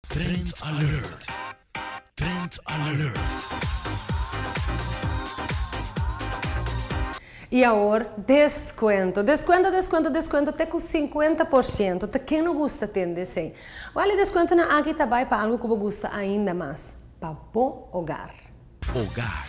Trend alert. Trend alert. E agora, desconto, até com 50%. Tá quem não gosta de sim. Olha, desconto na aqui também para algo que você gosta ainda mais. Para bom hogar. Hogar.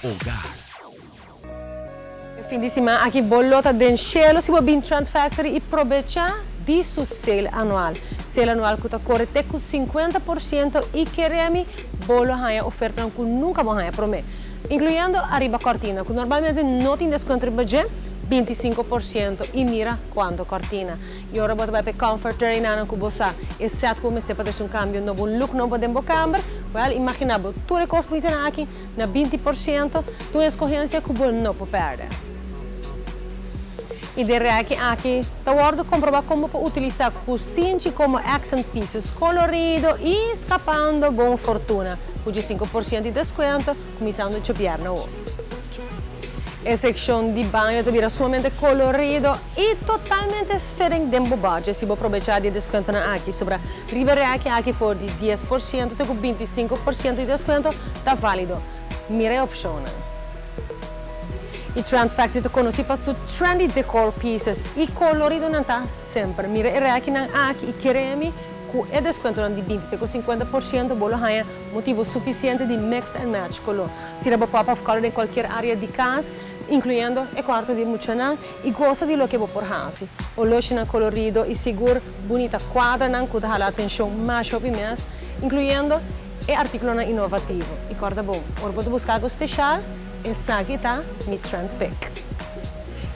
Fim de semana aqui bolota de cielo se você Trend Factory e aproveitar disso sale anual. Sale anual que está corre até com 50% e queremos bolo a oferta que nunca vão a prometer. Incluindo a riba cortina, que normalmente não tem desconto de budget, 25% e mira quanto cortina. E ora você vai para comforter e não que você exceto como se pode ter cambio novo look não podemos cambiar. Well, imagina, tu recursos bonitas aqui na 20%, tu escolhência que você não pode perder. E de aqui, tá hora comprovar como utilizar cozinha como accent pieces colorido e escapando boa fortuna. Com 5% de desconto, começando a chopiar na hora. A seção de banho é somente colorido e totalmente diferente do budget. Se você aproveitar de desconto na aqui, sobre a ribeira aqui for de 10%, com 25% de desconto, está válido. Mira a opção. E Trend Factory te conosci para su trendy decor pieces e colorido não está sempre. Mira, era aqui e queremos com o desconto de 20% com 50% bolo haya motivo suficiente de mix and match color. Tira pop-up color em qualquer área de casa, incluindo o quarto de muchanan e gosta de lo que você por casa. O lotion colorido e seguro, bonita quadra não que dá a atenção mais shopping mês, incluindo o artigo inovativo. E corda bom. Ora você buscar algo especial. Essa aqui está mi Trend Pick.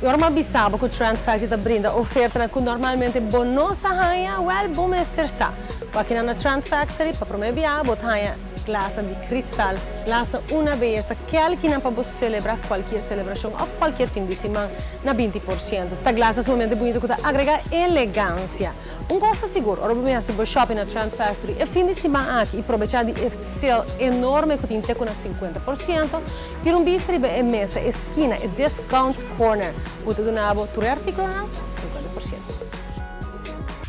E ora bisaba que o Trend Factory te brinda oferta que normalmente não saia, bom estressar. Aqui na Trend Factory, para promover, botar glaça de cristal, glaça uma vez, que alguém para você celebrar qualquer celebração ou qualquer fim de semana, na 20%. A glaça é somente bonita que agrega elegância. Gosto seguro, ora você vai shopping na Trend Factory e fim de semana aqui e aproveitar de sale enorme que tem com 50%, per un bistri e messa esquina e discount corner. Puto do nabo, tu artigo 50%.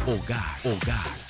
Hogar.